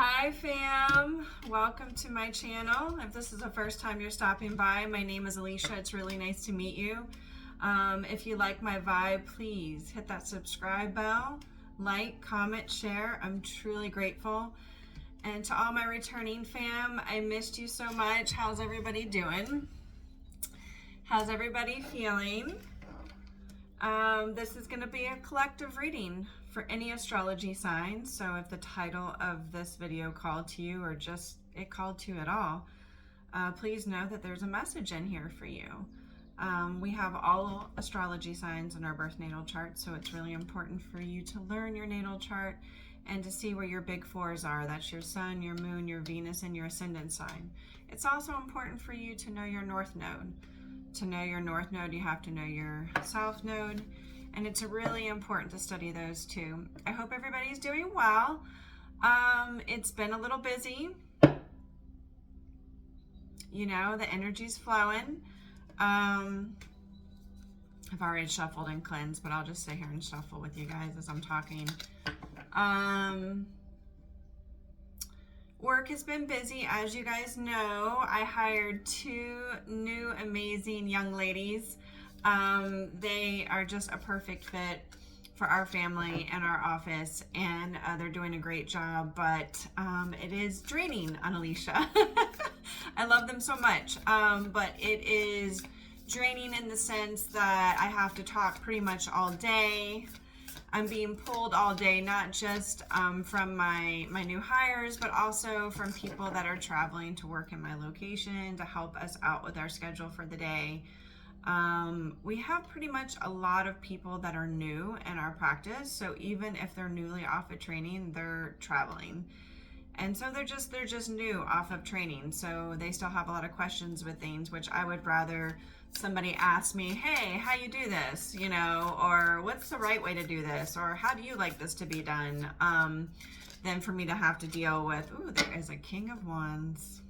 Hi fam, welcome to my channel. If this is the first time you're stopping by, my name is Alicia. It's really nice to meet you. If you like my vibe, please hit that subscribe bell, like, comment, share. I'm truly grateful. And to all my returning fam, I missed you so much. How's everybody doing? How's everybody feeling? This is going to be a collective reading for any astrology sign. So if the title of this video called to you or just it called to you at all, please know that there's a message in here for you. We have all astrology signs in our birth natal chart, so it's really important for you to learn your natal chart and to see where your big fours are. That's your sun, your moon, your Venus, and your ascendant sign. It's also important for you to know your north node. To know your north node, you have to know your south node, and it's really important to study those too. I hope everybody's doing well. It's been a little busy. You know, the energy's flowing. I've already shuffled and cleansed, but I'll just sit here and shuffle with you guys as I'm talking. Work has been busy, as you guys know. I hired 2 new amazing young ladies. They are just a perfect fit for our family and our office, and they're doing a great job, but it is draining on Alicia. I love them so much, but it is draining in the sense that I have to talk pretty much all day. I'm being pulled all day, not just from my new hires, but also from people that are traveling to work in my location to help us out with our schedule for the day. We have pretty much a lot of people that are new in our practice, so even if they're newly off of training, they're traveling. And so they're just new off of training, so they still have a lot of questions with things, which I would rather somebody ask me, hey, how you do this, you know, or what's the right way to do this, or how do you like this to be done, than for me to have to deal with, ooh, there is a King of Wands.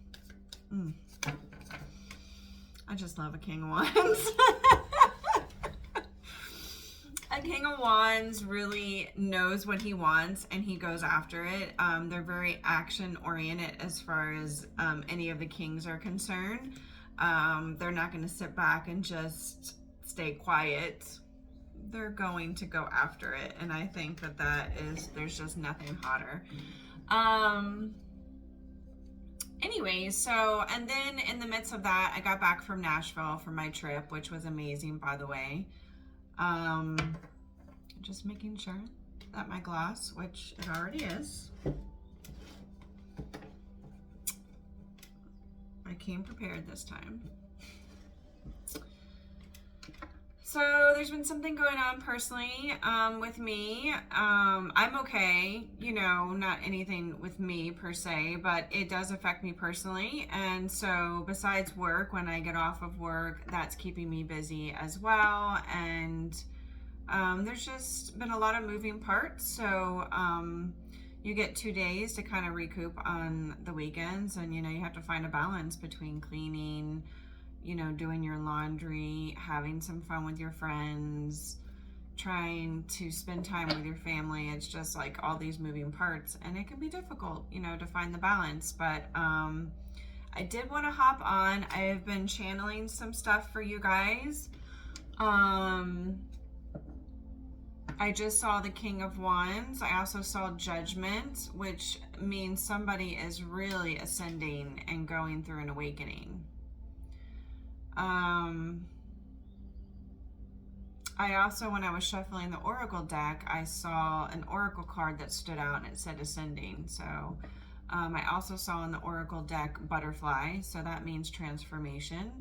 I just love a King of Wands. A King of Wands really knows what he wants and he goes after it. They're very action oriented as far as any of the kings are concerned. They're not going to sit back and just stay quiet. They're going to go after it. And I think that there's just nothing hotter. Anyways, so, and then in the midst of that, I got back from Nashville for my trip, which was amazing, by the way. Just making sure that my glass, which it already is, I came prepared this time. So there's been something going on personally with me. I'm okay, you know, not anything with me per se, but it does affect me personally. And so besides work, when I get off of work, that's keeping me busy as well. And there's just been a lot of moving parts. So you get 2 days to kind of recoup on the weekends, and you know, you have to find a balance between cleaning, you know, doing your laundry, having some fun with your friends, trying to spend time with your family. It's just like all these moving parts, and it can be difficult, you know, to find the balance. But I did want to hop on. I've been channeling some stuff for you guys. I just saw the King of Wands. I also saw Judgment, which means somebody is really ascending and going through an awakening. I also, when I was shuffling the Oracle deck, I saw an Oracle card that stood out and it said Ascending. So I also saw in the Oracle deck Butterfly, so that means transformation.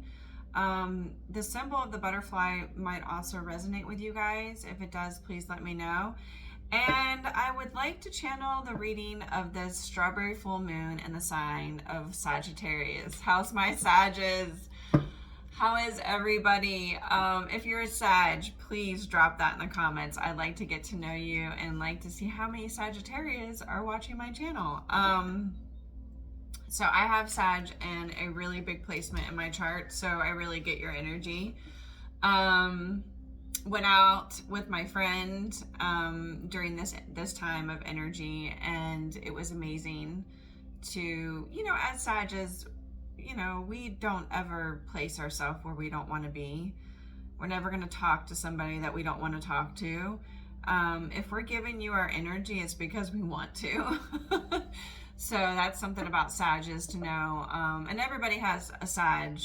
The symbol of the butterfly might also resonate with you guys. If it does, please let me know. And I would like to channel the reading of this strawberry full moon in the sign of Sagittarius. How's my Sages? How is everybody? If you're a Sag, please drop that in the comments. I'd like to get to know you and like to see how many Sagittarius are watching my channel. So I have Sag and a really big placement in my chart, so I really get your energy. went out with my friend during this time of energy, and it was amazing to, you know, as Sages, you know, we don't ever place ourselves where we don't want to be. We're never going to talk to somebody that we don't want to talk to. If we're giving you our energy, it's because we want to. So that's something about Sages to know. And everybody has a Sag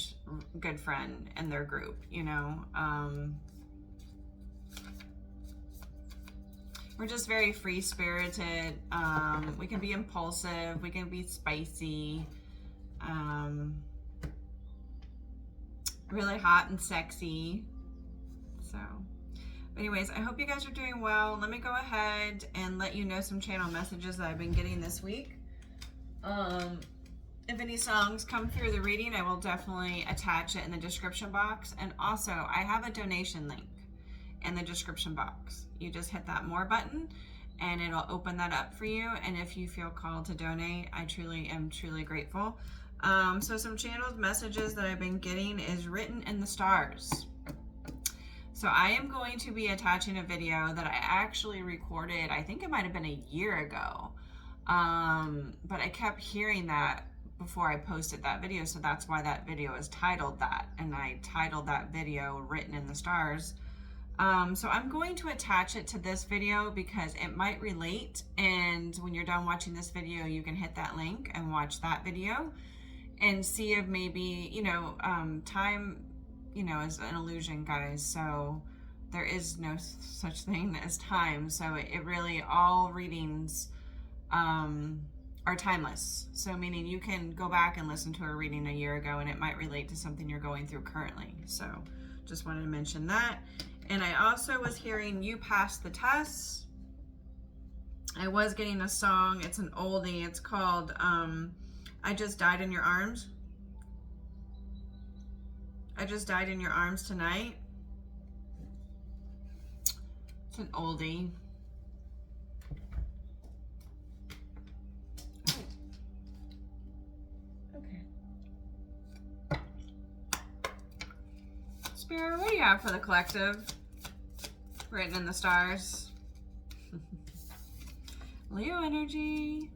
good friend in their group, you know. We're just very free-spirited. We can be impulsive. We can be spicy. Really hot and sexy. So, anyways, I hope you guys are doing well. Let me go ahead and let you know some channel messages that I've been getting this week. If any songs come through the reading, I will definitely attach it in the description box. And also, I have a donation link in the description box. You just hit that more button and it'll open that up for you. And if you feel called to donate, I truly am grateful. So some channeled messages that I've been getting is written in the stars. So I am going to be attaching a video that I actually recorded, I think it might have been a year ago. But I kept hearing that before I posted that video, so that's why that video is titled that. And I titled that video Written in the Stars. So I'm going to attach it to this video because it might relate, and when you're done watching this video, you can hit that link and watch that video and see if maybe, you know, time, you know, is an illusion, guys. So there is no such thing as time. So it really, all readings are timeless. So meaning you can go back and listen to a reading a year ago and it might relate to something you're going through currently. So just wanted to mention that. And I also was hearing You Passed the Test. I was getting a song. It's an oldie. It's called I Just Died in Your Arms. I Just Died in Your Arms Tonight. It's an oldie. Spirit, what do you have for the collective? Written in the stars. Leo energy.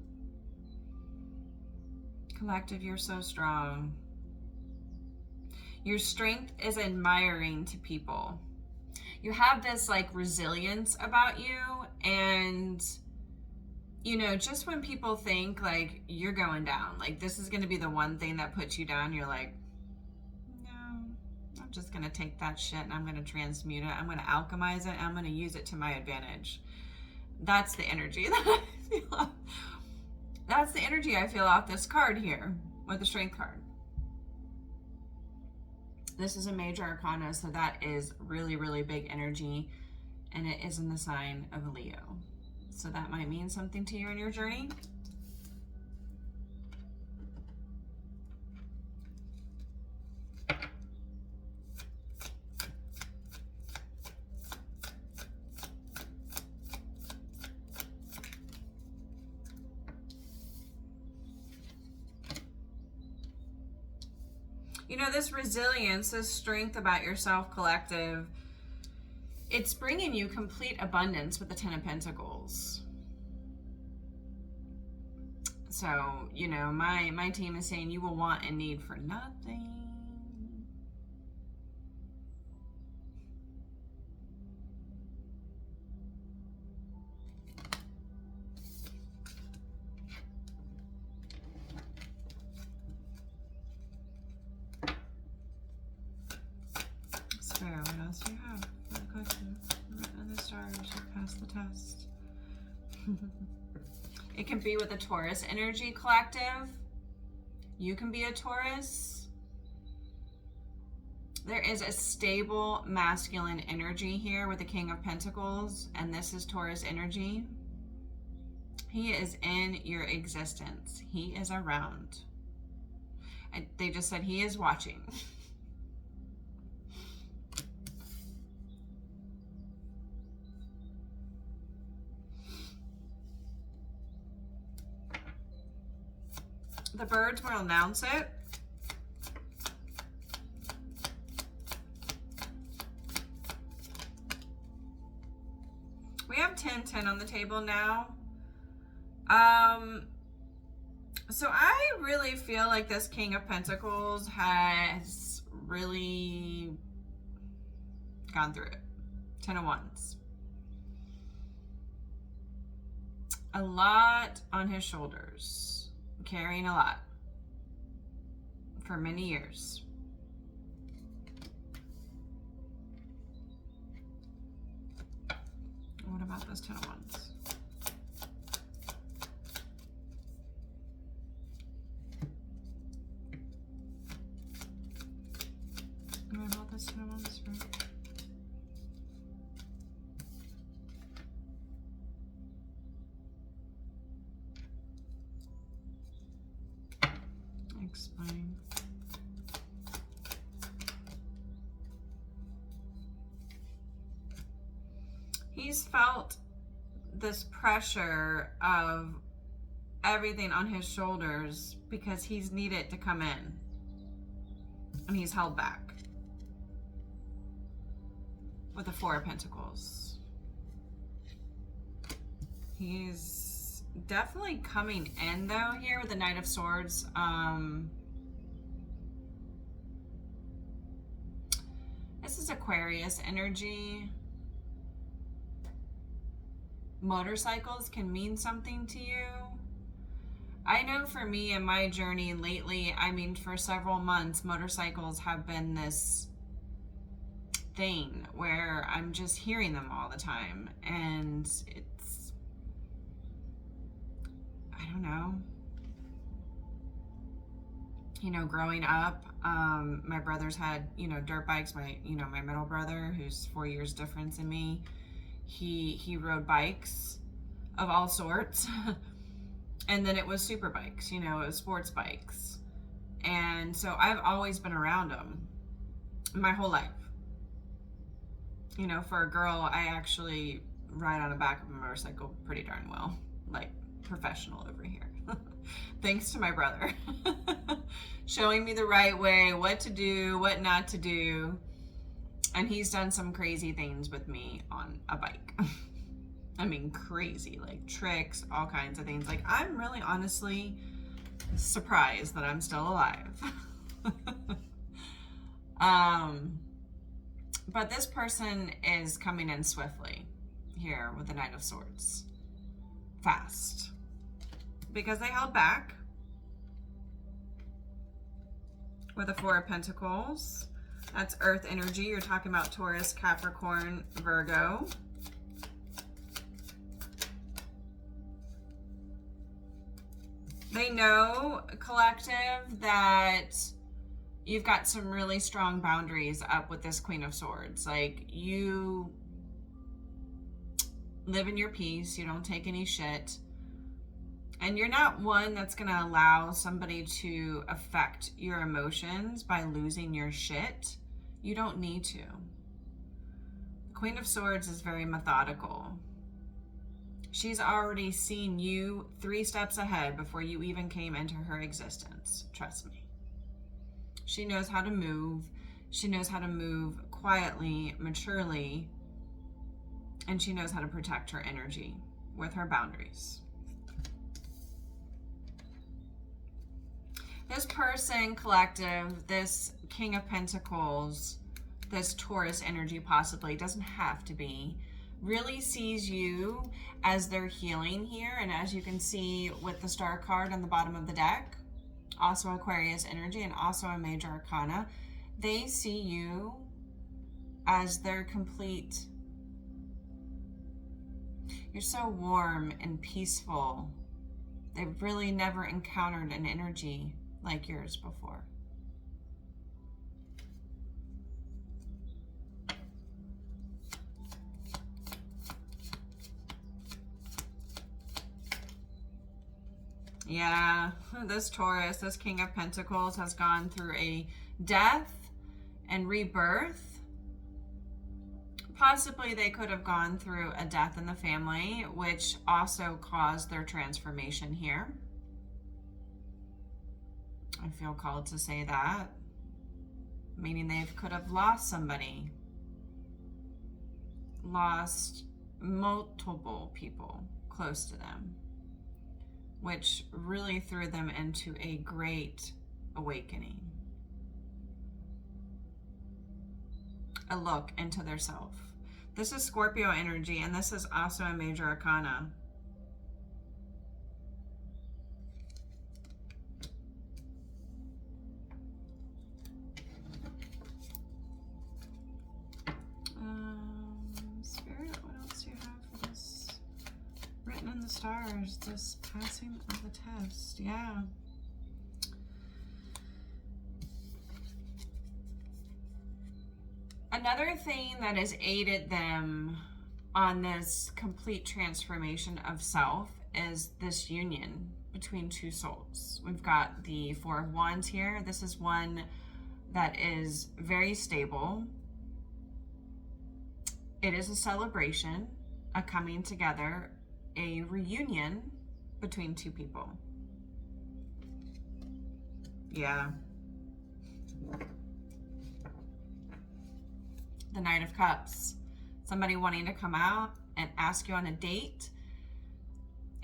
Collective, you're so strong. Your strength is admiring to people. You have this like resilience about you, and you know, just when people think like you're going down, like this is going to be the one thing that puts you down, you're like, I'm just going to take that shit and I'm going to transmute it. I'm going to alchemize it. And I'm going to use it to my advantage. That's the energy that I feel off. That's the energy I feel off this card here with the Strength card. This is a major arcana, so that is really, really big energy. And it is in the sign of Leo. So that might mean something to you in your journey. You know, this resilience, this strength about yourself, collective, it's bringing you complete abundance with the Ten of Pentacles. So, you know, my team is saying you will want and need for nothing. What else do you have for the collective? Written in the stars, you passed the test. It can be with a Taurus energy, collective. You can be a Taurus. There is a stable masculine energy here with the King of Pentacles, and this is Taurus energy. He is in your existence. He is around. And they just said he is watching. The birds will announce it. 10-10 on the table now. So I really feel like this King of Pentacles has really gone through it. 10 of Wands. A lot on his shoulders. Carrying a lot. For many years. What about this 10 of Wands? What about this 10 of Wands? Explain. He's felt this pressure of everything on his shoulders because he's needed to come in. And he's held back. With the Four of Pentacles. He's definitely coming in though here with the Knight of Swords. This is Aquarius energy. Motorcycles can mean something to you. I know for me in my journey lately, I mean for several months, motorcycles have been this thing where I'm just hearing them all the time, and it's, I don't know, you know, growing up, my brothers had, you know, dirt bikes. My middle brother, who's 4 years difference in me, he rode bikes of all sorts. And then it was super bikes, you know, it was sports bikes. And so I've always been around them my whole life. You know, for a girl, I actually ride on the back of a motorcycle pretty darn well, like professional over here. Thanks to my brother. Showing me the right way, what to do, what not to do. And he's done some crazy things with me on a bike. I mean, crazy, like tricks, all kinds of things. Like, I'm really honestly surprised that I'm still alive. But this person is coming in swiftly here with the Knight of Swords. Fast. Because they held back with the Four of Pentacles. That's Earth energy. You're talking about Taurus, Capricorn, Virgo. They know, collective, that you've got some really strong boundaries up with this Queen of Swords. Like, you live in your peace. You don't take any shit. And you're not one that's going to allow somebody to affect your emotions by losing your shit. You don't need to. Queen of Swords is very methodical. She's already seen you 3 steps ahead before you even came into her existence. Trust me. She knows how to move. She knows how to move quietly, maturely, and she knows how to protect her energy with her boundaries. This person, collective, this King of Pentacles, this Taurus energy possibly, doesn't have to be, really sees you as their healing here. And as you can see with the Star card on the bottom of the deck, also Aquarius energy and also a major arcana, they see you as their complete. You're so warm and peaceful. They've really never encountered an energy like yours before. Yeah, this Taurus, this King of Pentacles, has gone through a death and rebirth. Possibly they could have gone through a death in the family, which also caused their transformation here. I feel called to say that. Meaning they could have lost somebody. Lost multiple people close to them, which really threw them into a great awakening. A look into their self. This is Scorpio energy, and this is also a major arcana. Spirit, what else do you have for this? Written in the stars, this passing of the test. Yeah. Another thing that has aided them on this complete transformation of self is this union between two souls. We've got the Four of Wands here. This is one that is very stable. It is a celebration, a coming together, a reunion between two people. Yeah. The Knight of Cups. Somebody wanting to come out and ask you on a date,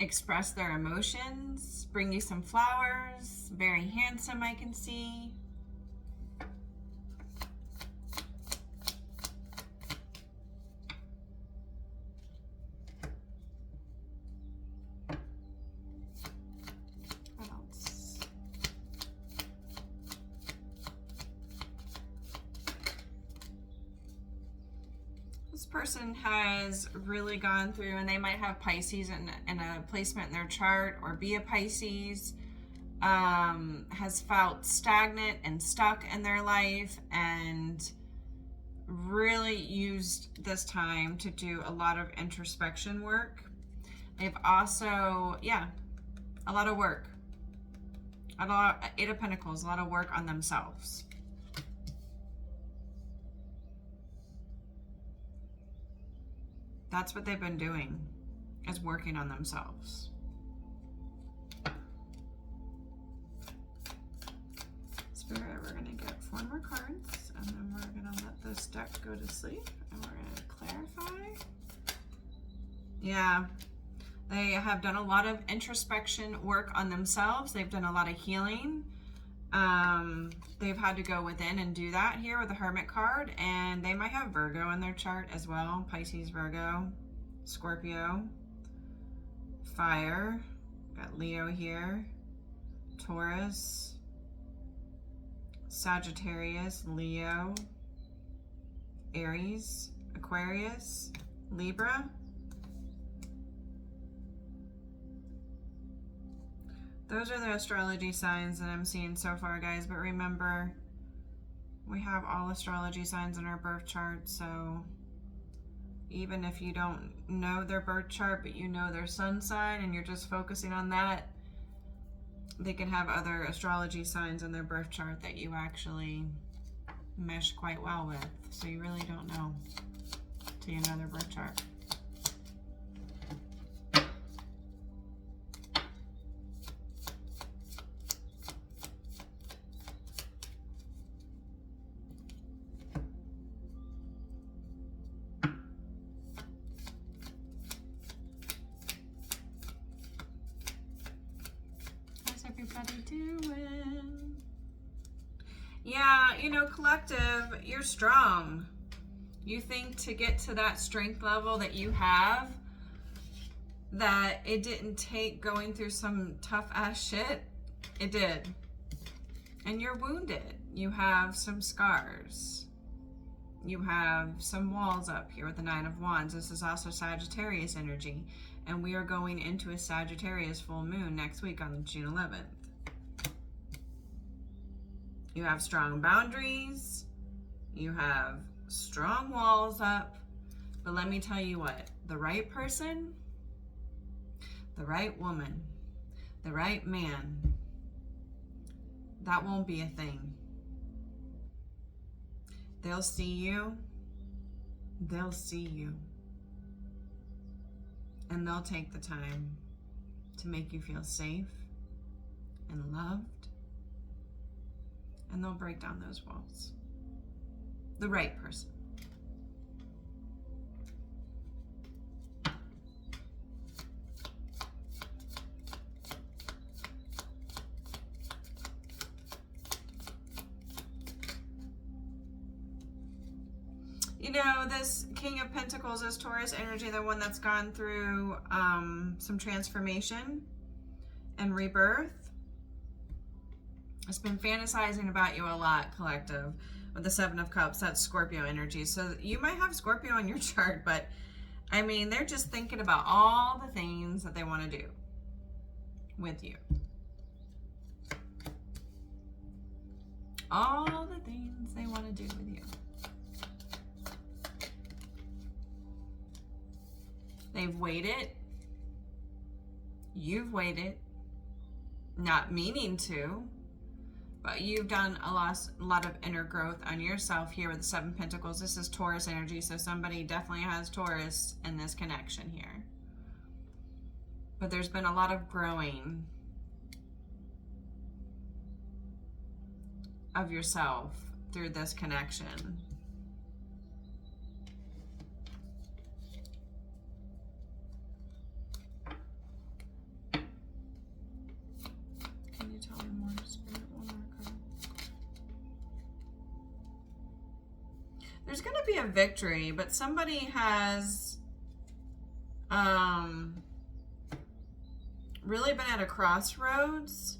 express their emotions, bring you some flowers. Very handsome, I can see. What else? This person has really gone through, and they might have Pisces in a placement in their chart, or be a Pisces, has felt stagnant and stuck in their life, and really used this time to do a lot of introspection work. They've also, yeah, a lot of work. Eight of Pentacles, a lot of work on themselves. That's what they've been doing, is working on themselves. Spirit, we're going to get 4 more cards, and then we're going to let this deck go to sleep, and we're going to clarify. Yeah, they have done a lot of introspection work on themselves. They've done a lot of healing. They've had to go within and do that here with the Hermit card, and they might have Virgo in their chart as well. Pisces, Virgo, Scorpio, Fire, got Leo here, Taurus, Sagittarius, Leo, Aries, Aquarius, Libra. Those are the astrology signs that I'm seeing so far, guys. But remember, we have all astrology signs in our birth chart. So even if you don't know their birth chart, but you know their sun sign and you're just focusing on that, they can have other astrology signs in their birth chart that you actually mesh quite well with. So you really don't know till you know their birth chart. Everybody doing? Yeah, you know, collective, you're strong. You think to get to that strength level that you have, that it didn't take going through some tough ass shit. It did. And you're wounded. You have some scars. You have some walls up here with the Nine of Wands. This is also Sagittarius energy. And we are going into a Sagittarius full moon next week on June 11th. You have strong boundaries. You have strong walls up. But let me tell you what, the right person, the right woman, the right man, that won't be a thing. They'll see you. They'll see you. And they'll take the time to make you feel safe and loved. And they'll break down those walls. The right person. You know, this King of Pentacles is Taurus energy, the one that's gone through some transformation and rebirth. It's been fantasizing about you a lot, collective. With the Seven of Cups, that's Scorpio energy. So you might have Scorpio in your chart, but I mean, they're just thinking about all the things that they want to do with you. All the things they want to do with you. They've waited. You've waited. Not meaning to. But you've done a lot of inner growth on yourself here with the Seven of Pentacles. This is Taurus energy, so somebody definitely has Taurus in this connection here. But there's been a lot of growing of yourself through this connection. Can you tell me more, Spirit? One more card. There's going to be a victory, but somebody has really been at a crossroads,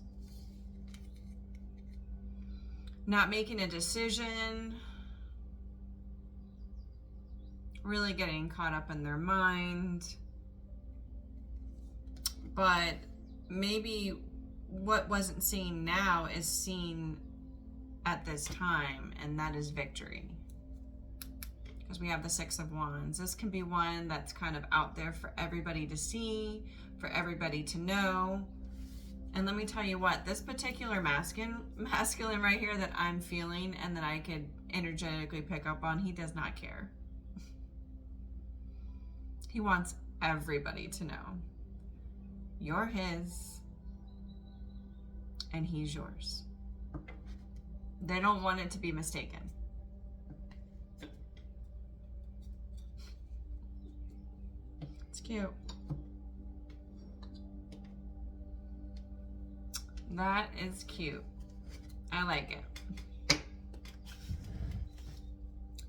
not making a decision, really getting caught up in their mind. But maybe what wasn't seen now is seen at this time, and that is victory. Because we have the Six of Wands. This can be one that's kind of out there for everybody to see, for everybody to know. And let me tell you what, this particular masculine right here that I'm feeling and that I could energetically pick up on, he does not care. He wants everybody to know you're his and he's yours. They don't want it to be mistaken. It's cute. That is cute. I like it.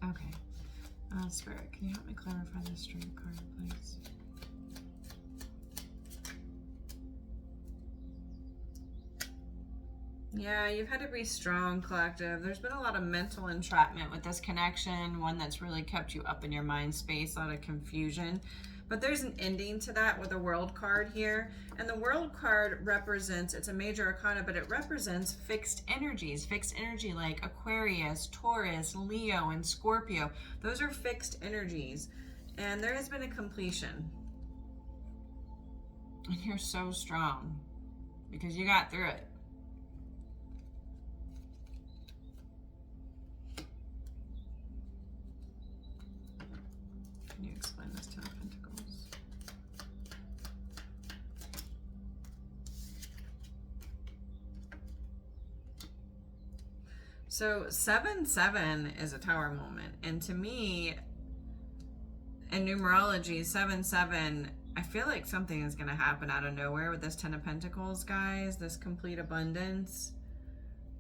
Okay. Spirit, can you help me clarify this straight card, please? Yeah, you've had to be strong, collective. There's been a lot of mental entrapment with this connection, one that's really kept you up in your mind space, a lot of confusion. But there's an ending to that with a World card here. And the World card represents, it's a major arcana, but it represents fixed energies. Fixed energy like Aquarius, Taurus, Leo, and Scorpio. Those are fixed energies. And there has been a completion. And you're so strong because you got through it. Can you explain this to the Pentacles? So 7-7 is a Tower moment. And to me, in numerology, 7-7, I feel like something is going to happen out of nowhere with this Ten of Pentacles, guys. This complete abundance.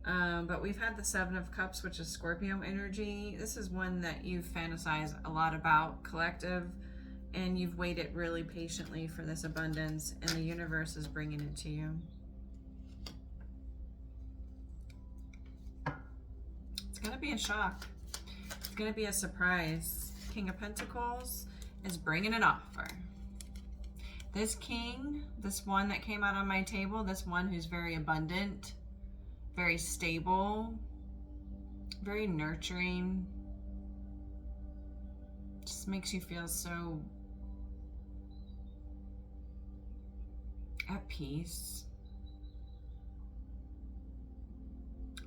But we've had the Seven of Cups, which is Scorpio energy. This is one that you've fantasized a lot about, collective, and you've waited really patiently for this abundance, and the universe is bringing it to you. It's going to be a shock. It's going to be a surprise. King of Pentacles is bringing an offer. This king, this one that came out on my table, this one who's very abundant, very stable, very nurturing, just makes you feel so at peace.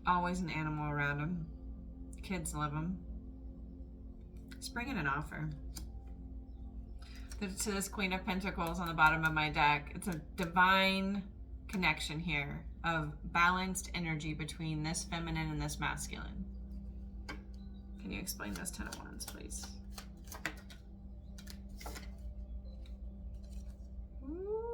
Always an animal around him. Kids love him. He's bringing an offer. To this Queen of Pentacles on the bottom of my deck, it's a divine connection here of balanced energy between this feminine and this masculine. Can you explain this Ten of Wands, please? Ooh.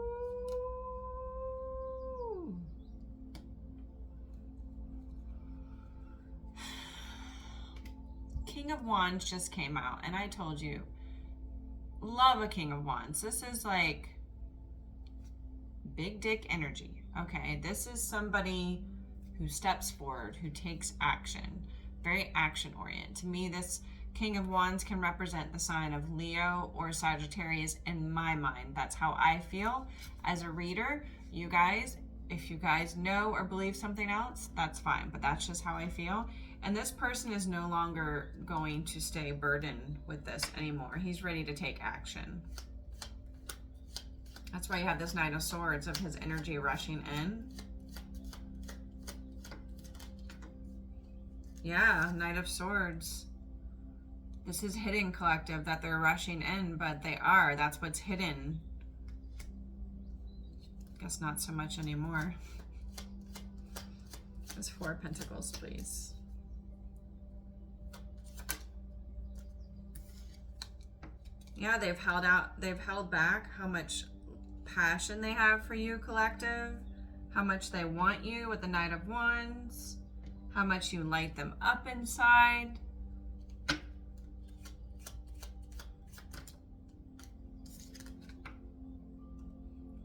King King of Wands just came out, and I told you, love a King of Wands. This is like big dick energy. Okay, this is somebody who steps forward, who takes action, very action oriented. To me, this King of Wands can represent the sign of Leo or Sagittarius in my mind. That's how I feel as a reader. You guys, if you guys know or believe something else, that's fine, but that's just how I feel. And this person is no longer going to stay burdened with this anymore. He's ready to take action. That's why you have this Knight of Swords of his energy rushing in. Yeah, Knight of Swords. This is hidden, collective, that they're rushing in, but they are. That's what's hidden. Guess not so much anymore. Just 4 of Pentacles, please. Yeah, they've held back how much passion they have for you, collective. How much they want you with the Knight of Wands. How much you light them up inside.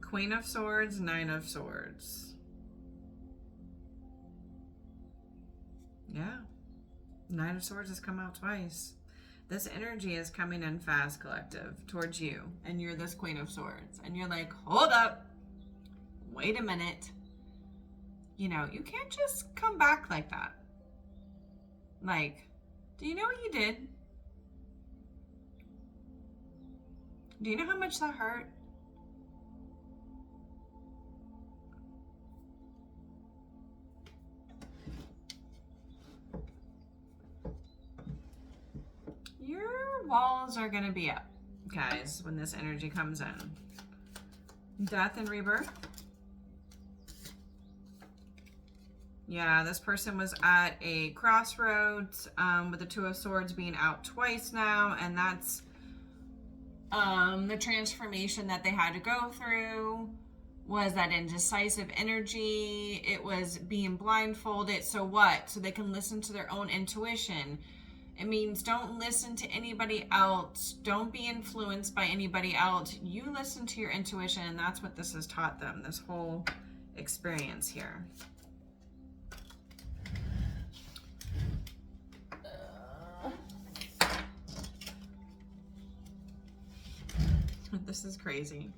Queen of Swords, Nine of Swords. Yeah. Nine of Swords has come out twice. This energy is coming in fast, collective, towards you. And you're this Queen of Swords. And you're like, hold up. Wait a minute. You know, you can't just come back like that. Like, do you know what you did? Do you know how much that hurt? Your walls are going to be up, guys, when this energy comes in. Death and rebirth. Yeah, this person was at a crossroads with the Two of Swords being out twice now, and that's the transformation that they had to go through was that indecisive energy. It was being blindfolded. So what? So they can listen to their own intuition. It means don't listen to anybody else. Don't be influenced by anybody else. You listen to your intuition, and that's what this has taught them, this whole experience here. This is crazy.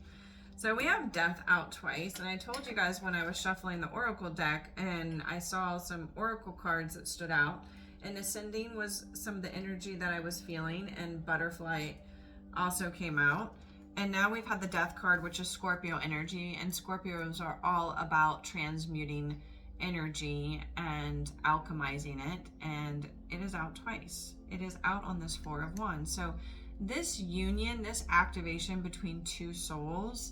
So we have Death out twice, and I told you guys when I was shuffling the Oracle deck and I saw some Oracle cards that stood out, and Ascending was some of the energy that I was feeling, and Butterfly also came out. And now we've had the Death card, which is Scorpio energy, and Scorpios are all about transmuting energy and alchemizing it, and it is out twice. It is out on this Four of Wands. So this union, this activation between two souls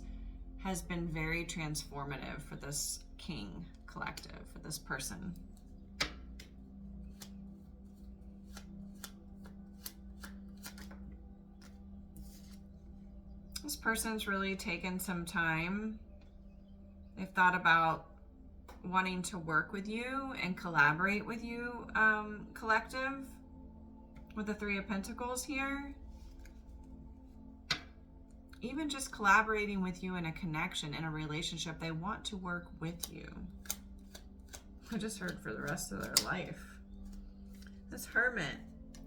has been very transformative for this King collective, for this person. This person's really taken some time. They've thought about wanting to work with you and collaborate with you, collective, with the Three of Pentacles here. Even just collaborating with you in a connection, in a relationship, they want to work with you. I just heard for the rest of their life. This Hermit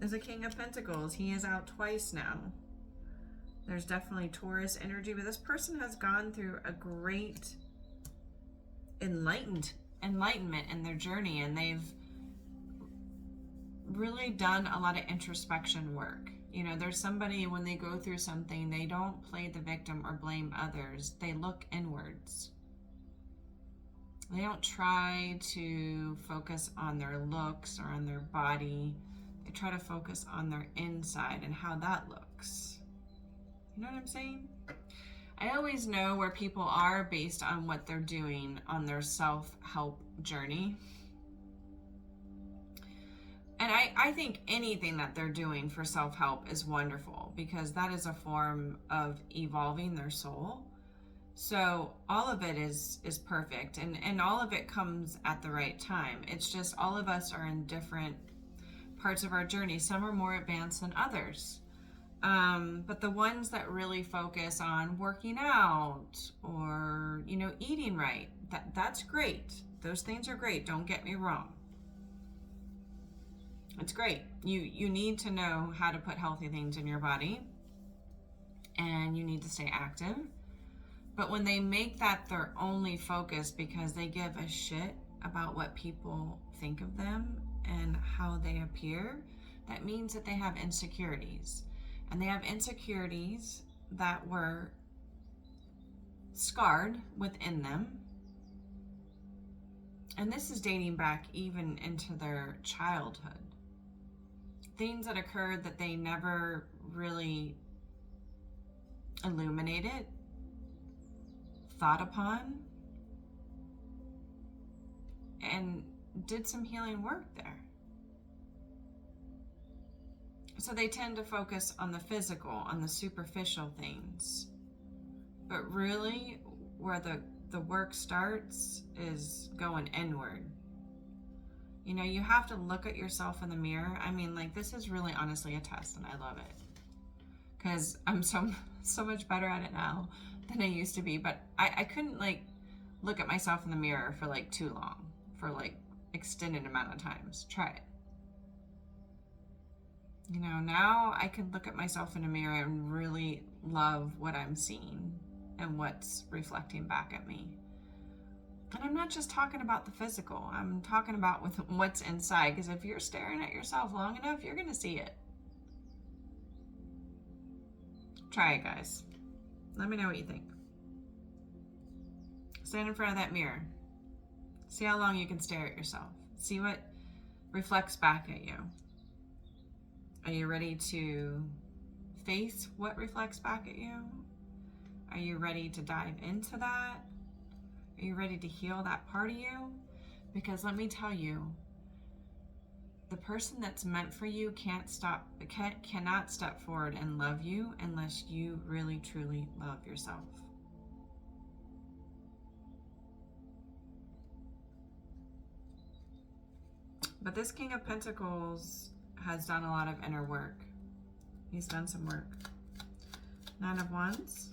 is a King of Pentacles. He is out twice now. There's definitely Taurus energy, but this person has gone through a great enlightenment in their journey, and they've really done a lot of introspection work. You know, there's somebody, when they go through something, they don't play the victim or blame others. They look inwards. They don't try to focus on their looks or on their body. They try to focus on their inside and how that looks. You know what I'm saying? I always know where people are based on what they're doing on their self-help journey. And I think anything that they're doing for self-help is wonderful, because that is a form of evolving their soul. So all of it is perfect, and all of it comes at the right time. It's just all of us are in different parts of our journey. Some are more advanced than others. But the ones that really focus on working out or, you know, eating right, that's great. Those things are great. Don't get me wrong. It's great. You need to know how to put healthy things in your body, and you need to stay active. But when they make that their only focus because they give a shit about what people think of them and how they appear, that means that they have insecurities. And they have insecurities that were scarred within them. And this is dating back even into their childhood. Things that occurred that they never really illuminated, thought upon, and did some healing work there. So they tend to focus on the physical, on the superficial things. But really, where the work starts is going inward. You know, you have to look at yourself in the mirror. I mean, like, this is really honestly a test, and I love it. Because I'm so much better at it now than I used to be. But I couldn't, like, look at myself in the mirror for, like, too long. For, like, extended amount of times. Try it. You know, now I can look at myself in a mirror and really love what I'm seeing and what's reflecting back at me. And I'm not just talking about the physical. I'm talking about with what's inside. Because if you're staring at yourself long enough, you're going to see it. Try it, guys. Let me know what you think. Stand in front of that mirror. See how long you can stare at yourself. See what reflects back at you. Are you ready to face what reflects back at you? Are you ready to dive into that? Are you ready to heal that part of you? Because let me tell you, the person that's meant for you cannot step forward and love you unless you really, truly love yourself. But this King of Pentacles has done a lot of inner work. He's done some work. Nine of Wands.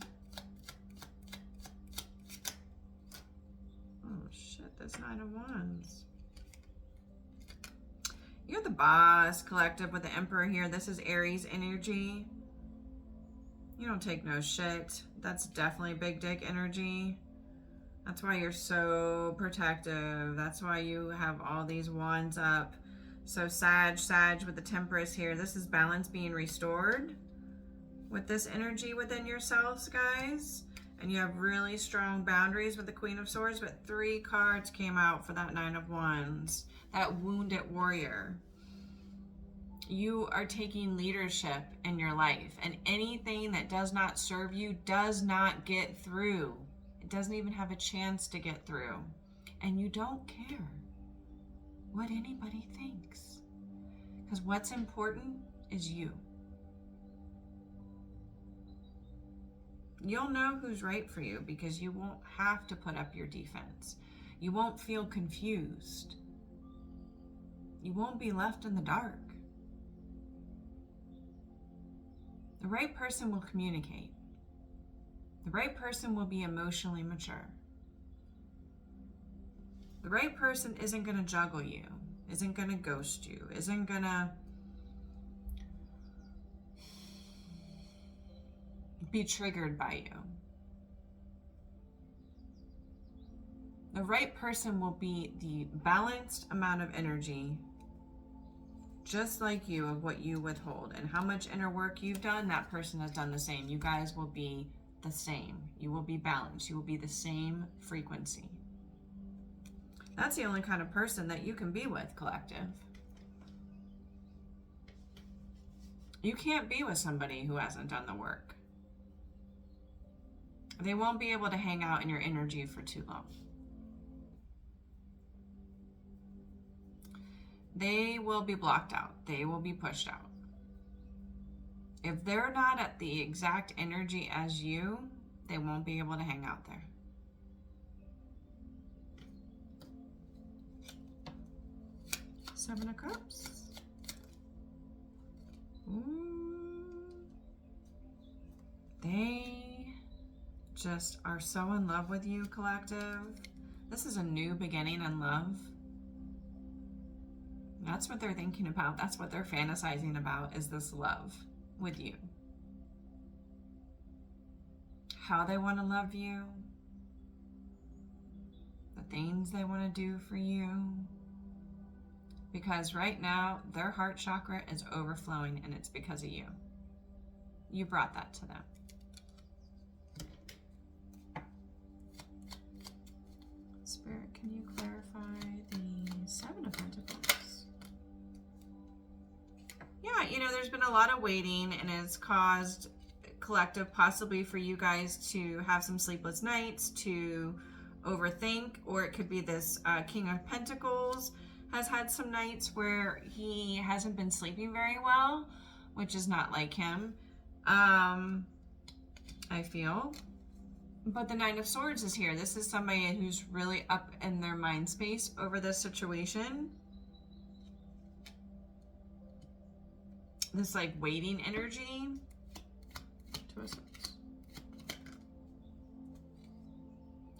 Oh shit, this Nine of Wands. You're the boss, collective, with the Emperor here. This is Aries energy. You don't take no shit. That's definitely big dick energy. That's why you're so protective. That's why you have all these wands up. So Sag with the Temperance here. This is balance being restored with this energy within yourselves, guys. And you have really strong boundaries with the Queen of Swords, but 3 cards came out for that Nine of Wands. That wounded warrior. You are taking leadership in your life, and anything that does not serve you does not get through. It doesn't even have a chance to get through. And you don't care what anybody thinks. Because what's important is you. You'll know who's right for you because you won't have to put up your defense. You won't feel confused. You won't be left in the dark. The right person will communicate. The right person will be emotionally mature. The right person isn't going to juggle you, isn't going to ghost you, isn't going to be triggered by you. The right person will be the balanced amount of energy, just like you, of what you withhold. And how much inner work you've done, that person has done the same. You guys will be the same. You will be balanced. You will be the same frequency. That's the only kind of person that you can be with, collective. You can't be with somebody who hasn't done the work. They won't be able to hang out in your energy for too long. They will be blocked out. They will be pushed out. If they're not at the exact energy as you, they won't be able to hang out there. Seven of Cups. Ooh. They just are so in love with you, collective. This is a new beginning in love. That's what they're thinking about. That's what they're fantasizing about, is this love with you. How they want to love you. The things they want to do for you. Because right now, their heart chakra is overflowing, and it's because of you. You brought that to them. Spirit, can you clarify the Seven of Pentacles? Yeah, you know, there's been a lot of waiting, and it's caused, collective, possibly for you guys to have some sleepless nights, to overthink, or it could be this King of Pentacles has had some nights where he hasn't been sleeping very well, which is not like him, I feel. But the Nine of Swords is here. This is somebody who's really up in their mind space over this situation. This like waiting energy. Two of Swords.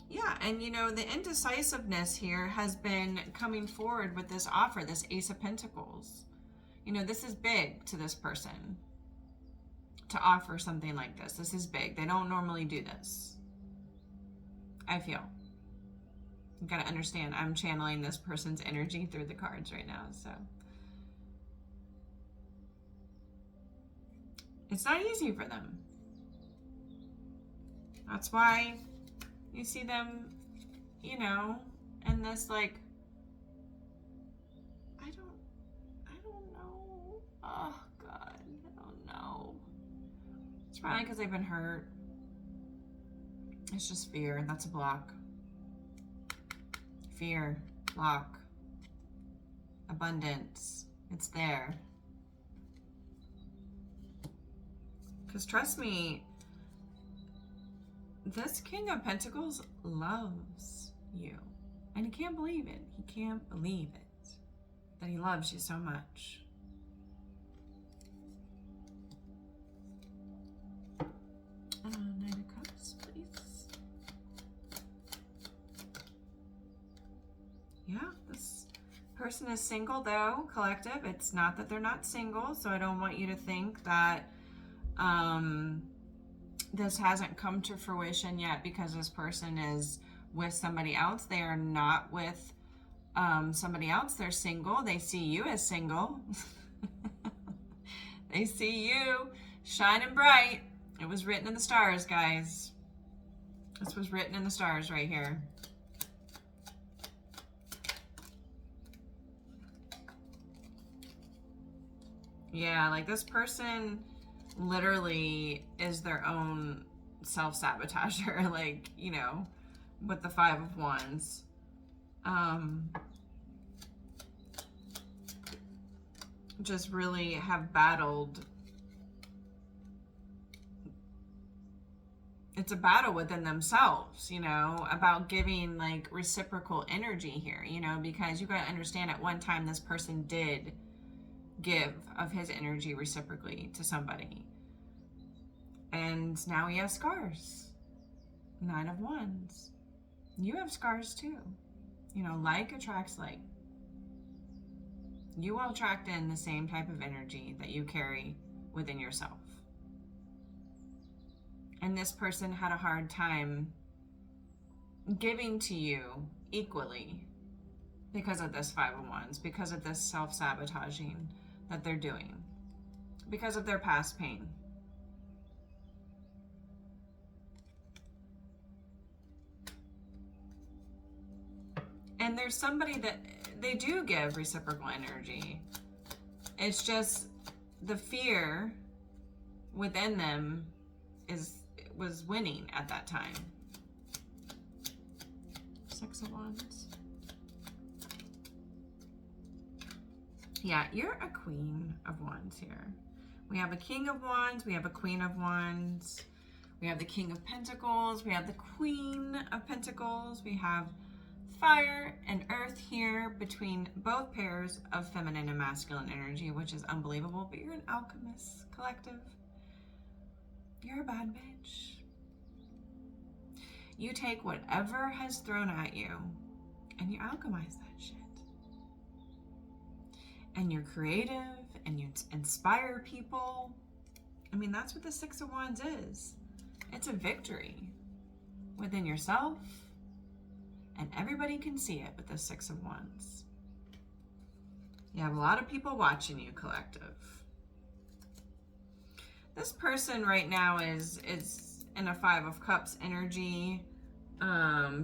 Yeah, and you know, the indecisiveness here has been coming forward with this offer, this Ace of Pentacles. You know, this is big to this person to offer something like this. This is big. They don't normally do this, I feel. You gotta understand, I'm channeling this person's energy through the cards right now, so. It's not easy for them. That's why you see them, you know, in this like, I don't know. Oh God, I don't know. It's probably because they've been hurt. It's just fear. That's a block. Fear, block, abundance. It's there. Because trust me, this King of Pentacles loves you. And he can't believe it. He can't believe it. That he loves you so much. Knight of Cups, please. Yeah, this person is single though, collective. It's not that they're not single, so I don't want you to think that this hasn't come to fruition yet because this person is with somebody else. They are not with somebody else. They're single. They see you as single. They see you shining bright. It was written in the stars, guys. This was written in the stars right here. Yeah, like this person literally is their own self-sabotager, like, you know, with the Five of Wands. Just really have battled. It's a battle within themselves, you know, about giving like reciprocal energy here, you know, because you got to understand at one time this person did give of his energy reciprocally to somebody. And now he has scars. Nine of Wands. You have scars too. You know, like attracts like. You will attract in the same type of energy that you carry within yourself. And this person had a hard time giving to you equally because of this Five of Wands, because of this self-sabotaging that they're doing, because of their past pain. And there's somebody that they do give reciprocal energy. It's just the fear within them was winning at that time. Six of Wands. Yeah, you're a Queen of Wands here. We have a King of Wands, we have a Queen of Wands, we have the King of Pentacles, we have the Queen of Pentacles, we have fire and earth 4th here between both pairs of feminine and masculine energy, which is unbelievable, but you're an alchemist collective. You're a bad bitch. You take whatever has thrown at you and you alchemize that shit. And you're creative and you inspire people. I mean, that's what the 6 of Wands is. It's a victory within yourself, and everybody can see it with the 6 of Wands. You have a lot of people watching you, collective. This person right now is in a 5 of Cups energy,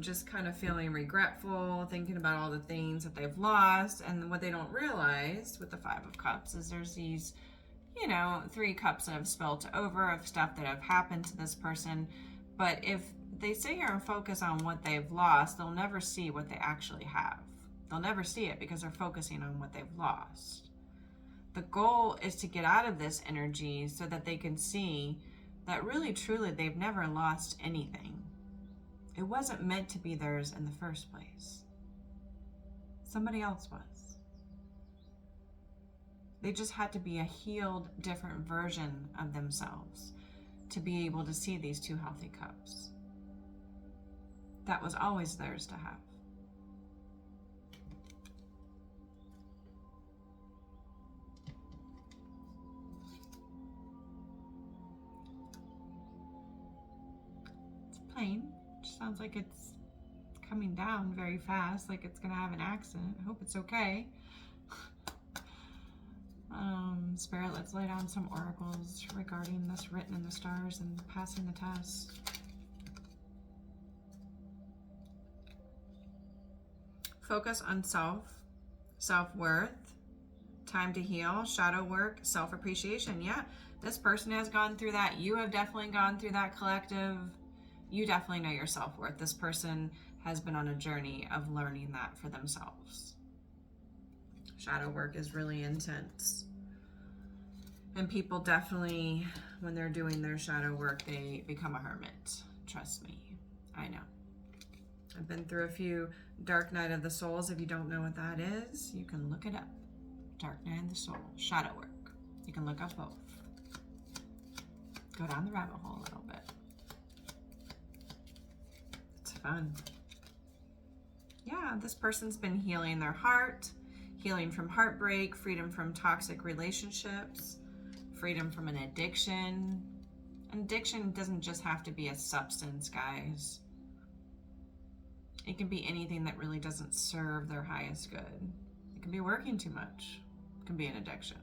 just kind of feeling regretful, thinking about all the things that they've lost. And what they don't realize with the 5 of Cups is there's these, 3 cups that have spilt over of stuff that have happened to this person. But if they sit here and focus on what they've lost, they'll never see what they actually have. They'll never see it because they're focusing on what they've lost. The goal is to get out of this energy so that they can see that really, truly, they've never lost anything. It wasn't meant to be theirs in the first place. Somebody else was. They just had to be a healed, different version of themselves to be able to see these 2 healthy cups. That was always theirs to have. It's plain. Sounds like it's coming down very fast, like it's gonna have an accident. I hope it's okay. Spirit, let's lay down some oracles regarding this written in the stars and passing the test. Focus on self-worth, time to heal, shadow work, self-appreciation. Yeah, this person has gone through that. You have definitely gone through that, collective. You definitely know your self-worth. This person has been on a journey of learning that for themselves. Shadow work is really intense. And people definitely, when they're doing their shadow work, they become a hermit. Trust me, I know. I've been through a few Dark Night of the Souls. If you don't know what that is, you can look it up. Dark Night of the Soul, shadow work. You can look up both. Go down the rabbit hole a little bit. It's fun. Yeah, this person's been healing their heart, healing from heartbreak, freedom from toxic relationships, freedom from an addiction. An addiction doesn't just have to be a substance, guys. It can be anything that really doesn't serve their highest good. It can be working too much. It can be an addiction.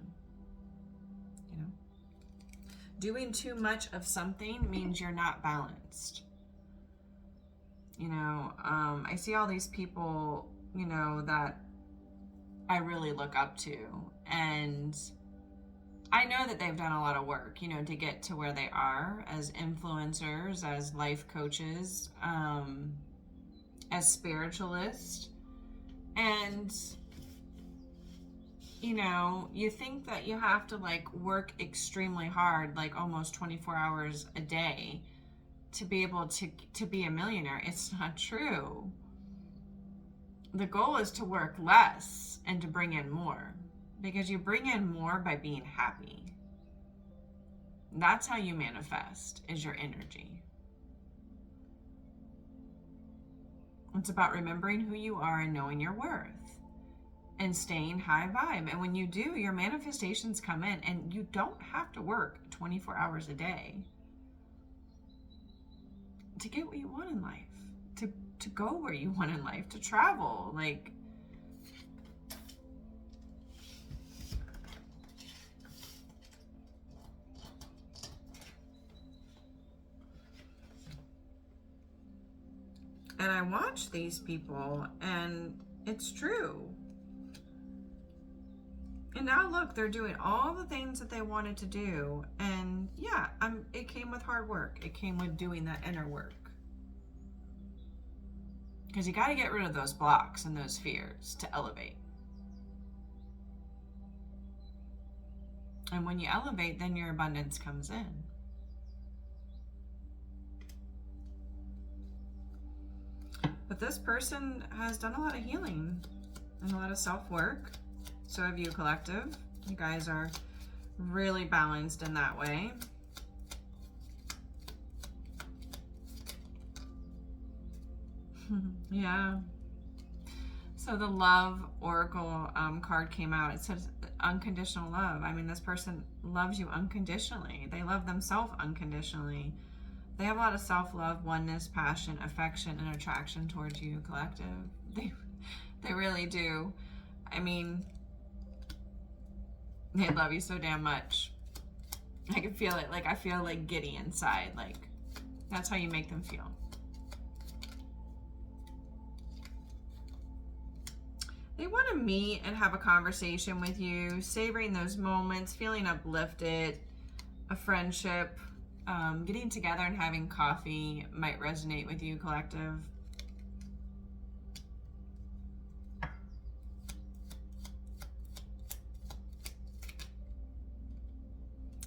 Doing too much of something means you're not balanced. I see all these people, that I really look up to, and I know that they've done a lot of work, to get to where they are as influencers, as life coaches, as spiritualists. And you think that you have to work extremely hard, almost 24 hours a day to be able to be a millionaire. It's not true. The goal is to work less and to bring in more, because you bring in more by being happy. That's how you manifest, is your energy. It's about remembering who you are and knowing your worth and staying high vibe. And when you do, your manifestations come in, and you don't have to work 24 hours a day to get what you want in life, to go where you want in life, to travel. And I watch these people, and it's true. And now look, they're doing all the things that they wanted to do. And yeah, it came with hard work. It came with doing that inner work. Because you got to get rid of those blocks and those fears to elevate. And when you elevate, then your abundance comes in. But this person has done a lot of healing and a lot of self-work. So have you, collective. You guys are really balanced in that way. Yeah. So the Love Oracle card came out. It says unconditional love. I mean, this person loves you unconditionally. They love themselves unconditionally. They have a lot of self-love, oneness, passion, affection, and attraction towards you, collective. They really do. I mean, they love you so damn much. I can feel it. Like, I feel like giddy inside. Like, that's how you make them feel. They want to meet and have a conversation with you, savoring those moments, feeling uplifted, a friendship, getting together and having coffee might resonate with you, collective.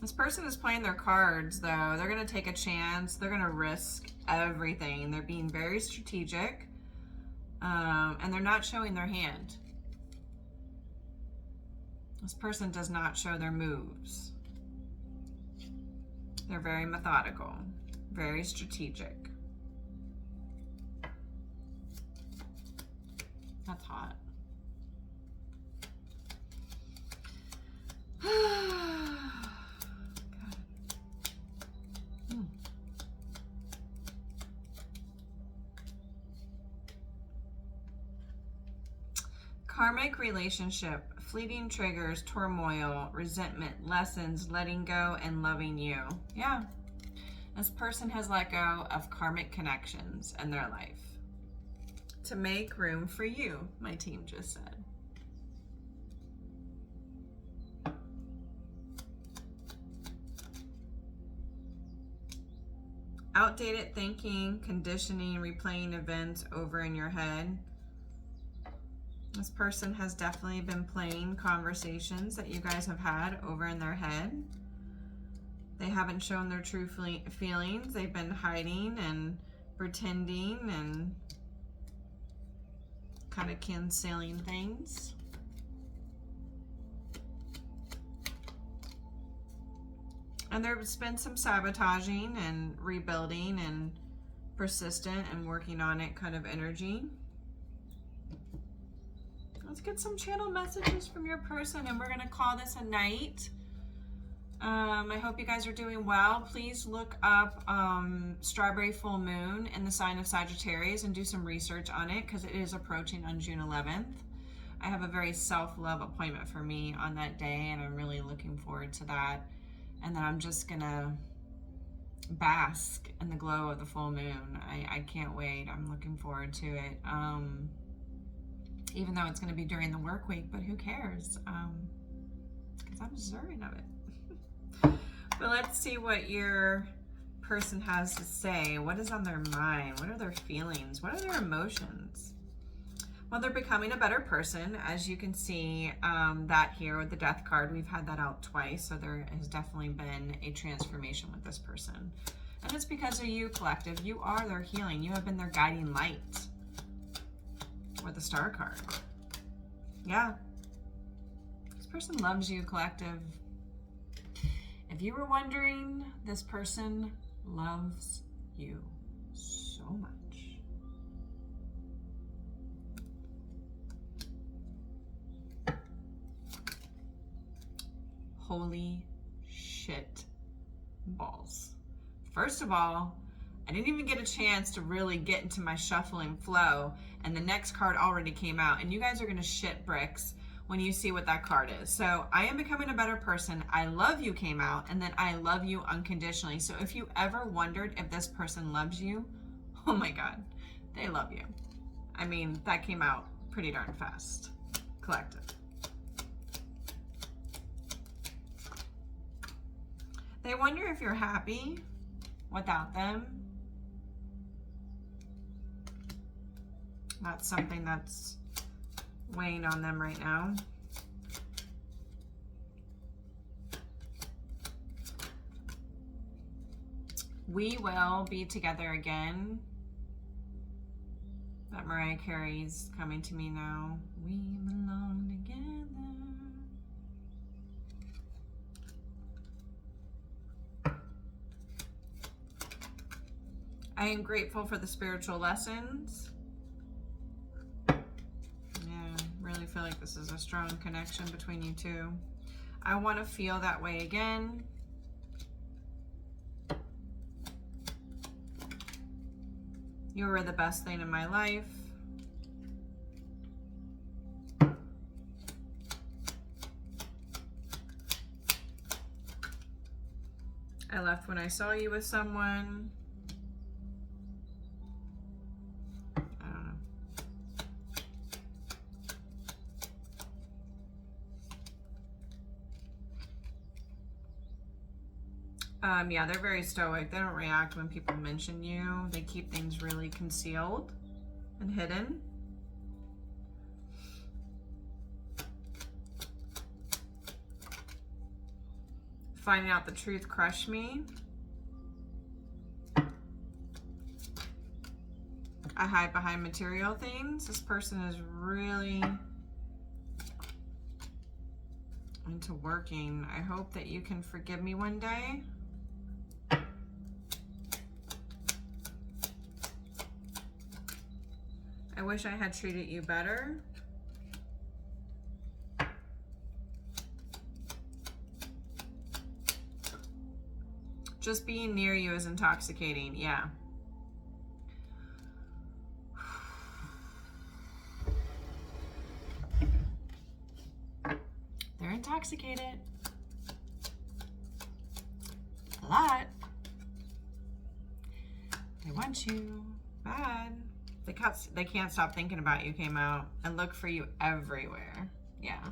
This person is playing their cards, though. They're going to take a chance. They're going to risk everything. They're being very strategic. And they're not showing their hand. This person does not show their moves. They're very methodical, very strategic. That's hot. Karmic relationship, fleeting triggers, turmoil, resentment, lessons, letting go, and loving you. Yeah. This person has let go of karmic connections in their life to make room for you, my team just said. Outdated thinking, conditioning, replaying events over in your head. This person has definitely been playing conversations that you guys have had over in their head. They haven't shown their true feelings. They've been hiding and pretending and kind of concealing things. And there's been some sabotaging and rebuilding and persistent and working on it kind of energy. Let's get some channel messages from your person, and we're going to call this a night. I hope you guys are doing well. Please look up Strawberry Full Moon in the sign of Sagittarius and do some research on it because it is approaching on June 11th. I have a very self-love appointment for me on that day, and I'm really looking forward to that. And then I'm just going to bask in the glow of the full moon. I can't wait. I'm looking forward to it. Even though it's going to be during the work week, but who cares? Because I'm deserving of it. But let's see what your person has to say. What is on their mind? What are their feelings? What are their emotions? Well, they're becoming a better person. As you can see that here with the Death card, we've had that out twice. So there has definitely been a transformation with this person. And it's because of you, collective. You are their healing. You have been their guiding light. With the Star card. Yeah. This person loves you, collective. If you were wondering, this person loves you so much. Holy shit balls. First of all, I didn't even get a chance to really get into my shuffling flow, and the next card already came out, and you guys are going to shit bricks when you see what that card is. So I am becoming a better person. I love you came out, and then I love you unconditionally. So if you ever wondered if this person loves you, oh my God, they love you. I mean, that came out pretty darn fast. Collective. They wonder if you're happy without them. That's something that's weighing on them right now. We will be together again. That Mariah Carey's coming to me now. We belong together. I am grateful for the spiritual lessons. Yeah, really feel like this is a strong connection between you two. I want to feel that way again. You were the best thing in my life. I left when I saw you with someone. Yeah, they're very stoic. They don't react when people mention you. They keep things really concealed and hidden. Finding out the truth crushed me. I hide behind material things. This person is really into working. I hope that you can forgive me one day. I wish I had treated you better. Just being near you is intoxicating, yeah. They're intoxicated. A lot. They want you bad. They can't stop thinking about you came out and look for you everywhere. Yeah.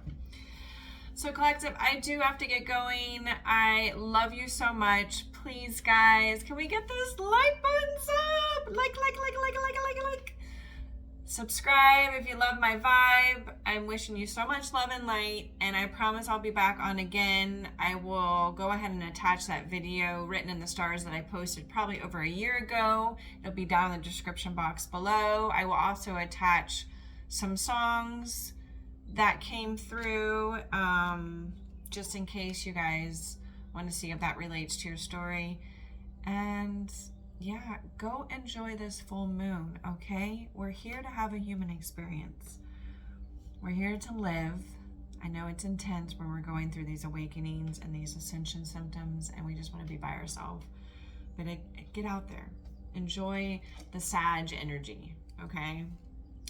So collective, I do have to get going. I love you so much. Please, guys, can we get those like buttons up? Like. Subscribe if you love my vibe. I'm wishing you so much love and light, and I promise I'll be back on again. I will go ahead and attach that video, Written in the Stars, that I posted probably over a year ago. It'll be down in the description box below. I will also attach some songs that came through, just in case you guys want to see if that relates to your story. And yeah, go enjoy this full moon, okay? We're here to have a human experience. We're here to live. I know it's intense when we're going through these awakenings and these ascension symptoms, and we just want to be by ourselves. But get out there. Enjoy the Sag energy, okay?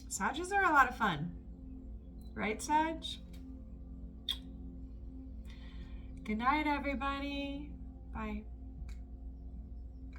Sages are a lot of fun. Right, Sag? Good night, everybody. Bye.